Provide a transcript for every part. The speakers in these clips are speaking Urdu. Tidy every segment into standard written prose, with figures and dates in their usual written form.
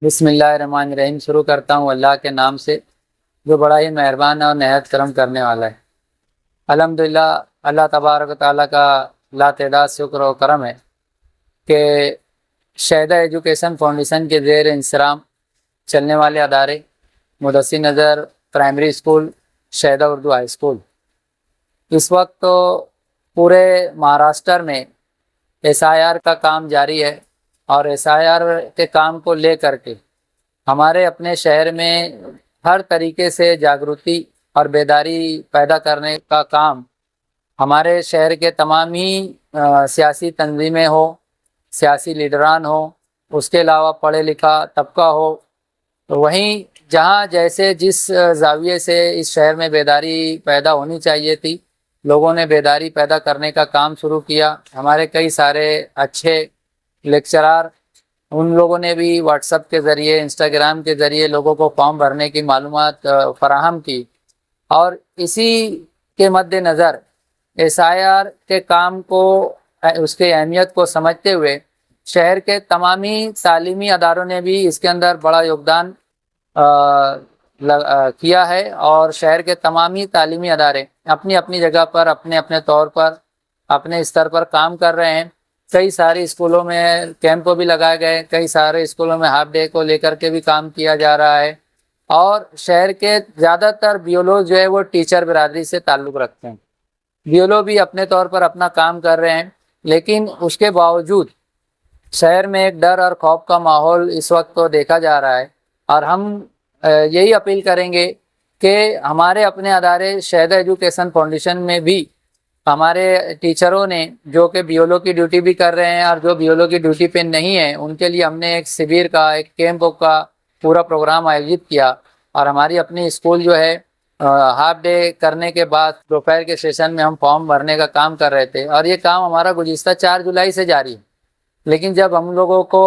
بسم اللہ الرحمن الرحیم شروع کرتا ہوں اللہ کے نام سے جو بڑا ہی مہربان اور نہایت کرم کرنے والا ہے۔ الحمدللہ اللہ تبارک و تعالیٰ کا لا تعداد شکر و کرم ہے کہ شہدہ ایجوکیشن فاؤنڈیشن کے زیر انصرام چلنے والے ادارے مدثر نظر پرائمری اسکول، شہدہ اردو ہائی اسکول، اس وقت تو پورے مہاراشٹر میں ایس آئی آر کا کام جاری ہے، اور ایس آئی آر کے کام کو لے کر کے ہمارے اپنے شہر میں ہر طریقے سے جاگرتی اور بیداری پیدا کرنے کا کام ہمارے شہر کے تمام ہی سیاسی تنظیمیں ہو، سیاسی لیڈران ہو، اس کے علاوہ پڑھے لکھا طبقہ ہو، تو وہیں جہاں جیسے جس زاویے سے اس شہر میں بیداری پیدا ہونی چاہیے تھی، لوگوں نے بیداری پیدا کرنے کا کام شروع کیا۔ ہمارے کئی سارے اچھے لیکچرار، ان لوگوں نے بھی واٹس ایپ کے ذریعے، انسٹاگرام کے ذریعے لوگوں کو فارم بھرنے کی معلومات فراہم کی، اور اسی کے مد نظر ایس آئی آر کے کام کو، اس کے اہمیت کو سمجھتے ہوئے شہر کے تمامی تعلیمی اداروں نے بھی اس کے اندر بڑا یوگدان کیا ہے، اور شہر کے تمامی تعلیمی ادارے اپنی اپنی جگہ پر، اپنے اپنے طور پر، اپنے استر پر کام کر رہے ہیں۔ کئی سارے اسکولوں میں کیمپ بھی لگائے گئے، کئی سارے اسکولوں میں ہاف ڈے کو لے کر کے بھی کام کیا جا رہا ہے، اور شہر کے زیادہ تر بیولو جو ہے وہ ٹیچر برادری سے تعلق رکھتے ہیں۔ بیولو بھی اپنے طور پر اپنا کام کر رہے ہیں، لیکن اس کے باوجود شہر میں ایک ڈر اور خوف کا ماحول اس وقت تو دیکھا جا رہا ہے، اور ہم یہی اپیل کریں گے کہ ہمارے اپنے ادارے شہدہ ایجوکیشن فاؤنڈیشن میں بھی ہمارے ٹیچروں نے جو کہ بیولو کی ڈیوٹی بھی کر رہے ہیں، اور جو بیولو کی ڈیوٹی پہ نہیں ہیں، ان کے لیے ہم نے ایک شبیر کا، ایک کیمپ کا پورا پروگرام آیوجت کیا، اور ہماری اپنی اسکول جو ہے ہاف ڈے کرنے کے بعد دوپہر کے سیشن میں ہم فارم بھرنے کا کام کر رہے تھے، اور یہ کام ہمارا گزشتہ 4 جولائی سے جاری ہے۔ لیکن جب ہم لوگوں کو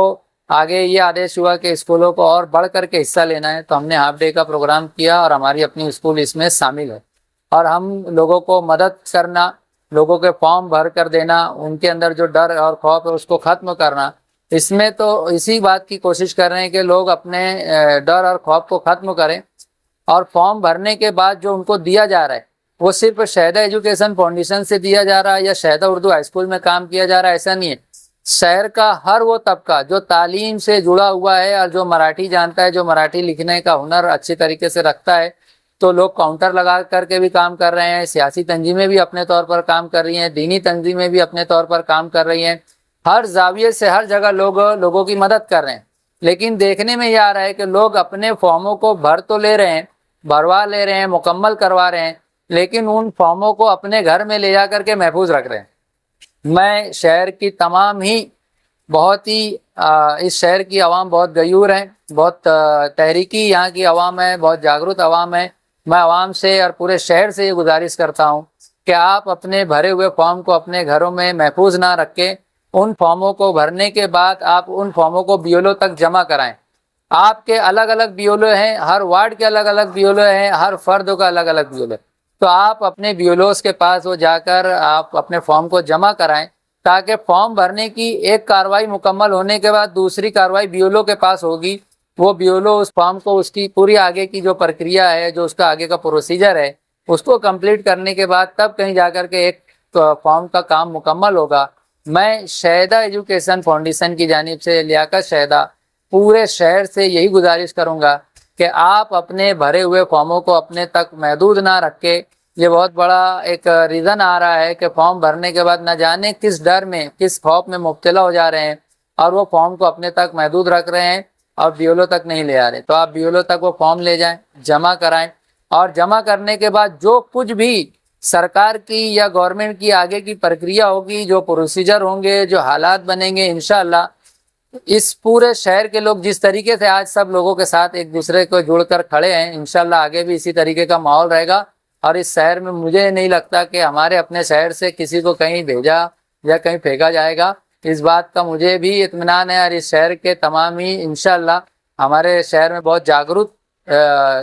آگے یہ آدیش ہوا کہ اسکولوں کو اور بڑھ کر کے حصہ لینا ہے، تو ہم نے ہاف ڈے کا پروگرام کیا، اور ہماری اپنی اسکول اس میں شامل ہے، اور ہم لوگوں کو مدد کرنا، لوگوں کے فارم بھر کر دینا، ان کے اندر جو ڈر اور خوف ہے اس کو ختم کرنا، اس میں تو اسی بات کی کوشش کر رہے ہیں کہ لوگ اپنے ڈر اور خوف کو ختم کریں، اور فارم بھرنے کے بعد جو ان کو دیا جا رہا ہے وہ صرف شہدہ ایجوکیشن فاؤنڈیشن سے دیا جا رہا ہے یا شہدہ اردو ہائی اسکول میں کام کیا جا رہا ہے، ایسا نہیں ہے۔ شہر کا ہر وہ طبقہ جو تعلیم سے جڑا ہوا ہے، اور جو مراٹھی جانتا ہے، جو مراٹھی لکھنے کا ہنر اچھی طریقے سے رکھتا ہے، تو لوگ کاؤنٹر لگا کر کے بھی کام کر رہے ہیں، سیاسی تنظیمیں بھی اپنے طور پر کام کر رہی ہیں، دینی تنظیمیں بھی اپنے طور پر کام کر رہی ہیں، ہر زاویے سے ہر جگہ لوگوں کی مدد کر رہے ہیں۔ لیکن دیکھنے میں یہ آ رہا ہے کہ لوگ اپنے فارموں کو بھر تو لے رہے ہیں، بھروا لے رہے ہیں، مکمل کروا رہے ہیں، لیکن ان فارموں کو اپنے گھر میں لے جا کر کے محفوظ رکھ رہے ہیں۔ میں شہر کی تمام ہی بہت ہی اس شہر کی عوام بہت غیور ہیں، بہت تحریکی یہاں کی عوام ہے، بہت جاگرت عوام ہے۔ میں عوام سے اور پورے شہر سے یہ گزارش کرتا ہوں کہ آپ اپنے بھرے ہوئے فارم کو اپنے گھروں میں محفوظ نہ رکھیں، ان فارموں کو بھرنے کے بعد آپ ان فارموں کو بیولو تک جمع کرائیں۔ آپ کے الگ الگ بیولو ہیں، ہر وارڈ کے الگ الگ بیولو ہیں، ہر فرد کا الگ الگ بیولو ہے، تو آپ اپنے بیولوز کے پاس وہ جا کر آپ اپنے فارم کو جمع کرائیں، تاکہ فارم بھرنے کی ایک کارروائی مکمل ہونے کے بعد دوسری کارروائی بیولو کے پاس ہوگی، وہ بیولو اس فارم کو، اس کی پوری آگے کی جو پرکریا ہے، جو اس کا آگے کا پروسیجر ہے، اس کو کمپلیٹ کرنے کے بعد تب کہیں جا کر کے ایک فارم کا کام مکمل ہوگا۔ میں شہدہ ایجوکیشن فاؤنڈیشن کی جانب سے، لیاقت شہدہ، پورے شہر سے یہی گزارش کروں گا کہ آپ اپنے بھرے ہوئے فارموں کو اپنے تک محدود نہ رکھے۔ یہ بہت بڑا ایک ریزن آ رہا ہے کہ فارم بھرنے کے بعد نہ جانے کس ڈر میں، کس خوف میں مبتلا ہو جا رہے ہیں، اور وہ فارم کو اپنے تک محدود رکھ رہے ہیں اور بیولو تک نہیں لے آ رہے۔ تو آپ بیولو تک وہ فارم لے جائیں، جمع کرائیں، اور جمع کرنے کے بعد جو کچھ بھی سرکار کی یا گورنمنٹ کی آگے کی پرکریا ہوگی، جو پروسیجر ہوں گے، جو حالات بنیں گے، انشاءاللہ اس پورے شہر کے لوگ جس طریقے سے آج سب لوگوں کے ساتھ ایک دوسرے کو جڑ کر کھڑے ہیں، انشاءاللہ آگے بھی اسی طریقے کا ماحول رہے گا، اور اس شہر میں مجھے نہیں لگتا کہ ہمارے اپنے شہر سے کسی کو کہیں بھیجا یا کہیں پھینکا جائے گا۔ اس بات کا مجھے بھی اطمینان ہے، اور اس شہر کے تمام ہی انشاءاللہ ہمارے شہر میں بہت جاگرت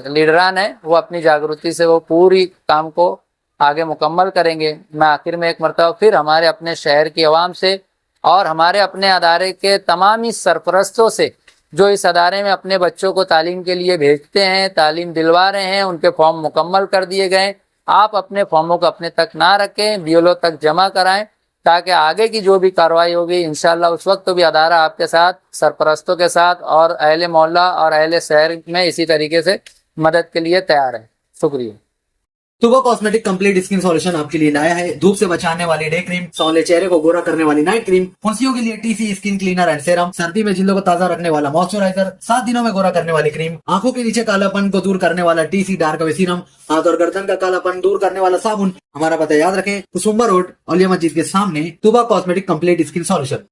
لیڈران ہیں، وہ اپنی جاگرتی سے وہ پوری کام کو آگے مکمل کریں گے۔ میں آخر میں ایک مرتبہ پھر ہمارے اپنے شہر کی عوام سے اور ہمارے اپنے ادارے کے تمام ہی سرپرستوں سے جو اس ادارے میں اپنے بچوں کو تعلیم کے لیے بھیجتے ہیں، تعلیم دلوا رہے ہیں، ان کے فارم مکمل کر دیے گئے. آپ اپنے فارموں کو اپنے تک نہ رکھیں، BLO تک جمع کرائیں تاکہ آگے کی جو بھی کارروائی ہوگی انشاءاللہ اس وقت تو بھی ادارہ آپ کے ساتھ، سرپرستوں کے ساتھ اور اہل محلہ اور اہل شہر میں اسی طریقے سے مدد کے لیے تیار ہے. شکریہ. طوبہ کاسمیٹک کمپلیٹ اسکن سولوشن آپ کے لیے لایا ہے دھوپ سے بچانے والی ڈے کریم، سونلے چہرے کو گورا کرنے والی نائٹ کریم، پھنسیوں کے لیے TC skin cleaner and serum, سردی میں جلدوں کو تازہ رکھنے والا موئسچرائزر، 7 دنوں میں گورا کرنے والی کریم، آنکھوں کے نیچے کالا پن کو دور کرنے والا TC ڈارک وے سیرم، ہاتھ اور گردن کا کالا پن دور کرنے والا صابن. ہمارا پتہ یاد رکھیں، کسمبا روڈ، اولیاء مسجد کے سامنے، طوبہ کاسمیٹک کمپلیٹ اسکن سولوشن.